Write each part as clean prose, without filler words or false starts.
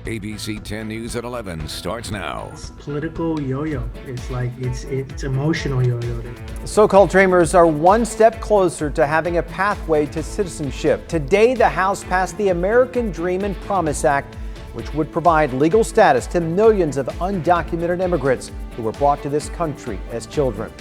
ABC 10 News at 11 starts now. It's political yo-yo. It's like it's emotional yo-yo. So-called dreamers are one step closer to having a pathway to citizenship. Today, the House passed the American Dream and Promise Act, which would provide legal status to millions of undocumented immigrants who were brought to this country as children.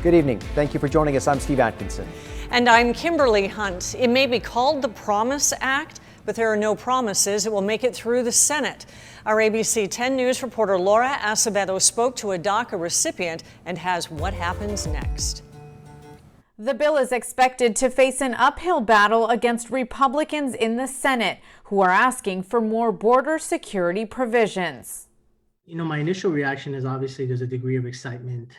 Good evening. Thank you for joining us. I'm Steve Atkinson. And I'm Kimberly Hunt. It may be called the Promise Act, but there are no promises it will make it through the Senate. Our ABC 10 News reporter Laura Acevedo spoke to a DACA recipient and has what happens next. The bill is expected to face an uphill battle against Republicans in the Senate, who are asking for more border security provisions. You know, my initial reaction is obviously there's a degree of excitement,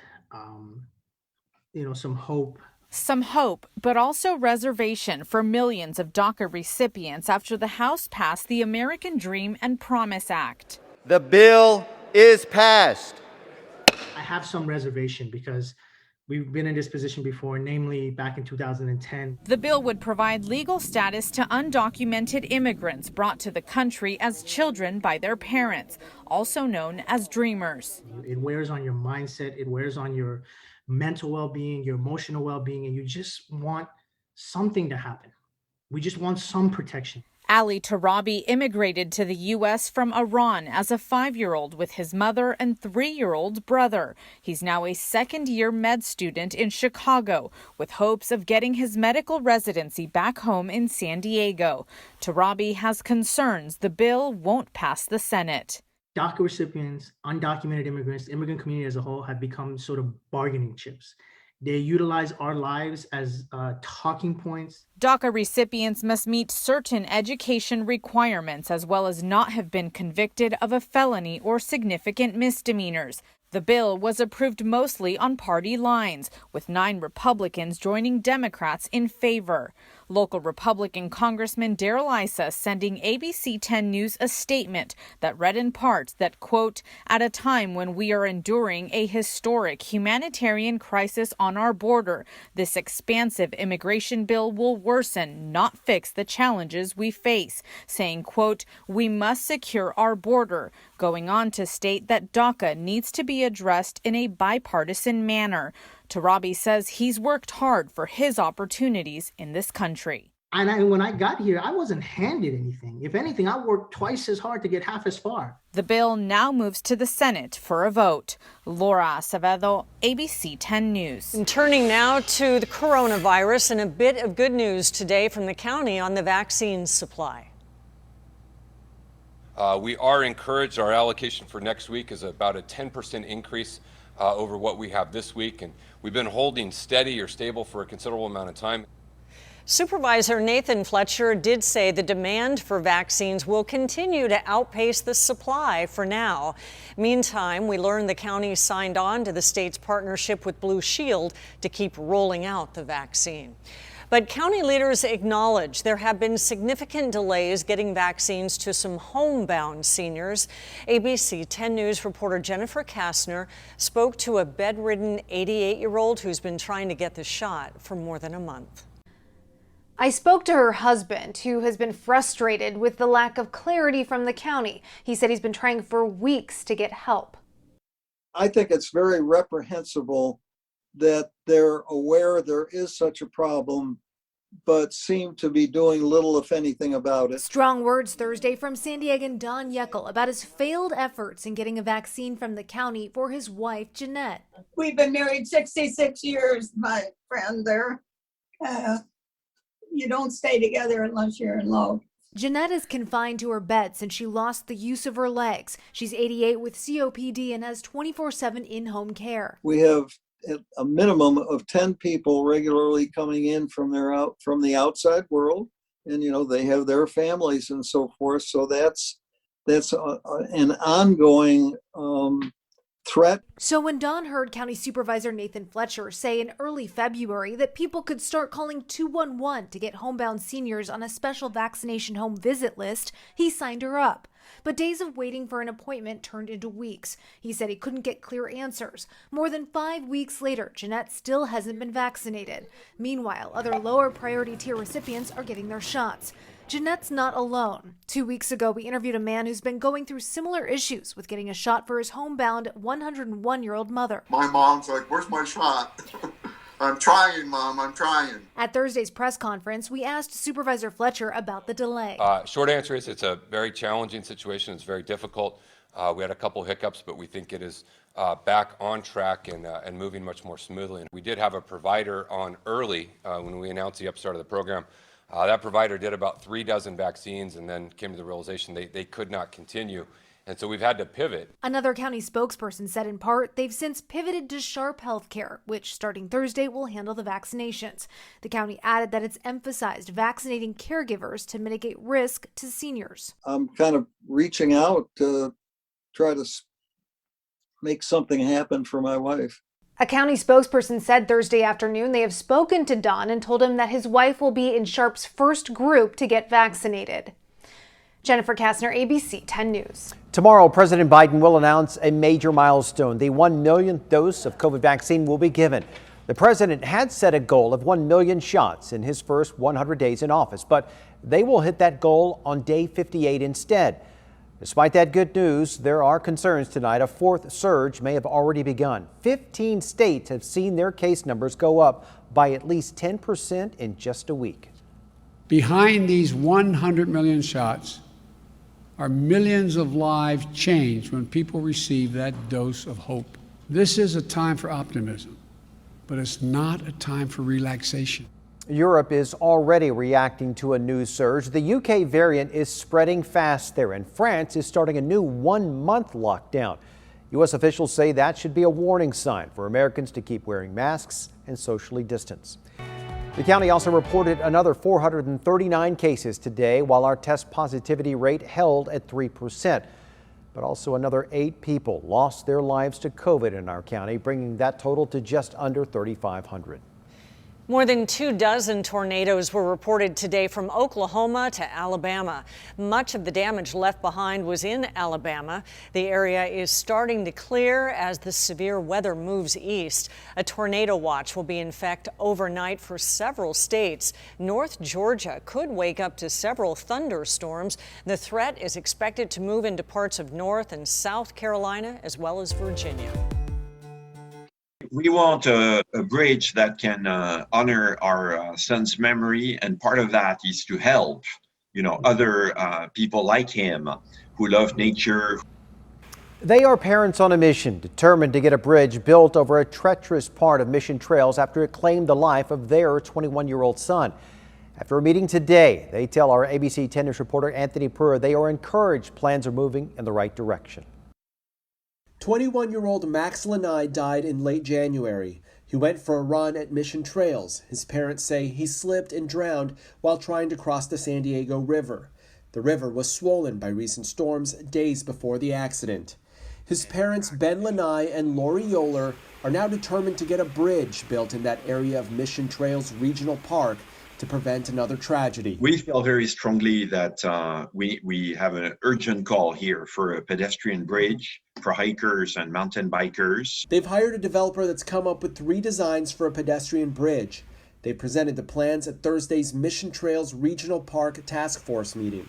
some hope. Some hope, but also reservation for millions of DACA recipients after the House passed the American Dream and Promise Act. The bill is passed. I have some reservation because we've been in this position before, namely back in 2010. The bill would provide legal status to undocumented immigrants brought to the country as children by their parents, also known as dreamers. It wears on your mindset, it wears on your mental well-being, your emotional well-being, and you just want something to happen. We just want some protection. Ali Tarabi immigrated to the U.S. from Iran as a 5-year-old with his mother and 3-year-old brother. He's now a second-year med student in Chicago with hopes of getting his medical residency back home in San Diego. Tarabi has concerns the bill won't pass the Senate. DACA recipients, undocumented immigrants, the immigrant community as a whole have become sort of bargaining chips. They utilize our lives as talking points. DACA recipients must meet certain education requirements as well as not have been convicted of a felony or significant misdemeanors. The bill was approved mostly on party lines, with 9 Republicans joining Democrats in favor. Local Republican Congressman Darrell Issa sending ABC 10 News a statement that read in part that, quote, at a time when we are enduring a historic humanitarian crisis on our border, this expansive immigration bill will worsen, not fix the challenges we face, saying, quote, we must secure our border, going on to state that DACA needs to be addressed in a bipartisan manner. Tarabi says he's worked hard for his opportunities in this country. And when I got here, I wasn't handed anything. If anything, I worked twice as hard to get half as far. The bill now moves to the Senate for a vote. Laura Acevedo, ABC 10 News. And turning now to the coronavirus and a bit of good news today from the county on the vaccine supply. We are encouraged. Our allocation for next week is about a 10% increase over what we have this week, and we've been holding steady or stable for a considerable amount of time. Supervisor Nathan Fletcher did say the demand for vaccines will continue to outpace the supply for now. Meantime, we learned the county signed on to the state's partnership with Blue Shield to keep rolling out the vaccine. But county leaders acknowledge there have been significant delays getting vaccines to some homebound seniors. ABC 10 News reporter Jennifer Kastner spoke to a bedridden 88-year-old who's been trying to get the shot for more than a month. I spoke to her husband, who has been frustrated with the lack of clarity from the county. He said he's been trying for weeks to get help. I think it's very reprehensible that they're aware there is such a problem, but seem to be doing little, if anything, about it. Strong words Thursday from San Diegan Don Yeckel about his failed efforts in getting a vaccine from the county for his wife, Jeanette. We've been married 66 years, my friend there. You don't stay together unless you're in love. Jeanette is confined to her bed since she lost the use of her legs. She's 88 with COPD and has 24/7 in-home care. We have a minimum of 10 people regularly coming in from the outside world, and they have their families and so forth. So that's an ongoing threat. So when Don heard County Supervisor Nathan Fletcher say in early February that people could start calling 211 to get homebound seniors on a special vaccination home visit list, he signed her up. But days of waiting for an appointment turned into weeks. He said he couldn't get clear answers. More than 5 weeks later, Jeanette still hasn't been vaccinated. Meanwhile, other lower priority tier recipients are getting their shots. Jeanette's not alone. 2 weeks ago, we interviewed a man who's been going through similar issues with getting a shot for his homebound 101-year-old mother. My mom's like, "Where's my shot?" I'm trying, Mom, I'm trying. At Thursday's press conference, we asked Supervisor Fletcher about the delay. Short answer is it's a very challenging situation. It's very difficult. We had a couple hiccups, but we think it is back on track and moving much more smoothly. And we did have a provider on early when we announced the upstart of the program. That provider did about 3 dozen vaccines and then came to the realization they could not continue. And so we've had to pivot. Another county spokesperson said in part they've since pivoted to Sharp Healthcare, which starting Thursday will handle the vaccinations. The county added that it's emphasized vaccinating caregivers to mitigate risk to seniors. I'm kind of reaching out to try to make something happen for my wife. A county spokesperson said Thursday afternoon they have spoken to Don and told him that his wife will be in Sharp's first group to get vaccinated. Jennifer Kastner, ABC 10 News. Tomorrow, President Biden will announce a major milestone. The 1 millionth dose of COVID vaccine will be given. The president had set a goal of 1 million shots in his first 100 days in office, but they will hit that goal on day 58 instead. Despite that good news, there are concerns tonight a fourth surge may have already begun. 15 states have seen their case numbers go up by at least 10% in just a week. Behind these 100 million shots are millions of lives changed when people receive that dose of hope. This is a time for optimism, but it's not a time for relaxation. Europe is already reacting to a new surge. The UK variant is spreading fast there, and France is starting a new 1-month lockdown. U.S. officials say that should be a warning sign for Americans to keep wearing masks and socially distance. The county also reported another 439 cases today, while our test positivity rate held at 3%. But also another 8 people lost their lives to COVID in our county, bringing that total to just under 3,500. More than 24 tornadoes were reported today from Oklahoma to Alabama. Much of the damage left behind was in Alabama. The area is starting to clear as the severe weather moves east. A tornado watch will be in effect overnight for several states. North Georgia could wake up to several thunderstorms. The threat is expected to move into parts of North and South Carolina as well as Virginia. We want a bridge that can honor our son's memory, and part of that is to help, other people like him who love nature. They are parents on a mission, determined to get a bridge built over a treacherous part of Mission Trails after it claimed the life of their 21-year-old son. After a meeting today, they tell our ABC 10 News reporter Anthony Purr they are encouraged plans are moving in the right direction. 21-year-old Max Lanai died in late January. He went for a run at Mission Trails. His parents say he slipped and drowned while trying to cross the San Diego River. The river was swollen by recent storms days before the accident. His parents, Ben Lanai and Lori Yoler, are now determined to get a bridge built in that area of Mission Trails Regional Park to prevent another tragedy. We feel very strongly that we have an urgent call here for a pedestrian bridge for hikers and mountain bikers. They've hired a developer that's come up with 3 designs for a pedestrian bridge. They presented the plans at Thursday's Mission Trails Regional Park Task Force meeting.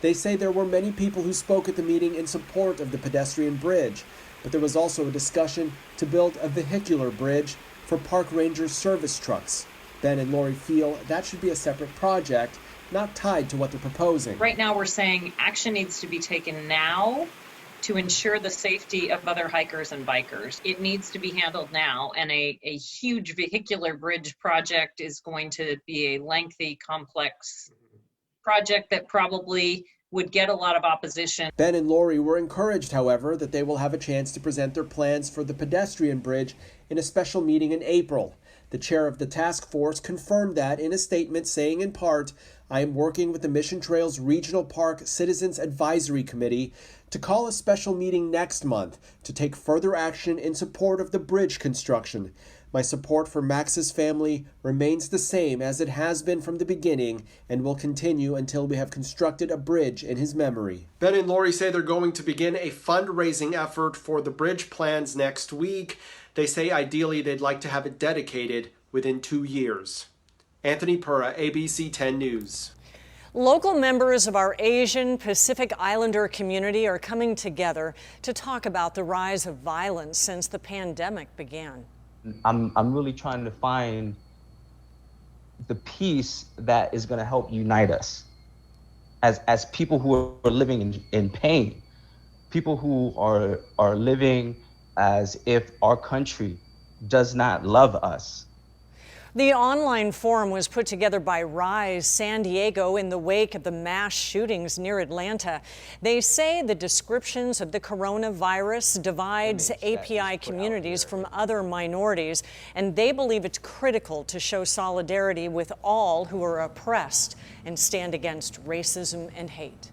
They say there were many people who spoke at the meeting in support of the pedestrian bridge, but there was also a discussion to build a vehicular bridge for park ranger service trucks. Ben and Lori feel that should be a separate project, not tied to what they're proposing. Right now, we're saying action needs to be taken now to ensure the safety of other hikers and bikers. It needs to be handled now, and a huge vehicular bridge project is going to be a lengthy, complex project that probably would get a lot of opposition. Ben and Lori were encouraged, however, that they will have a chance to present their plans for the pedestrian bridge in a special meeting in April. The chair of the task force confirmed that in a statement, saying in part, "I am working with the Mission Trails Regional Park Citizens Advisory Committee to call a special meeting next month to take further action in support of the bridge construction. My support for Max's family remains the same as it has been from the beginning and will continue until we have constructed a bridge in his memory." Ben and Lori say they're going to begin a fundraising effort for the bridge plans next week. They say ideally they'd like to have it dedicated within 2 years. Anthony Purra, ABC 10 News. Local members of our Asian Pacific Islander community are coming together to talk about the rise of violence since the pandemic began. I'm really trying to find the piece that is going to help unite us as people who are living in pain, people who are living as if our country does not love us. The online forum was put together by Rise San Diego in the wake of the mass shootings near Atlanta. They say the descriptions of the coronavirus divides API communities from other minorities, and they believe it's critical to show solidarity with all who are oppressed and stand against racism and hate.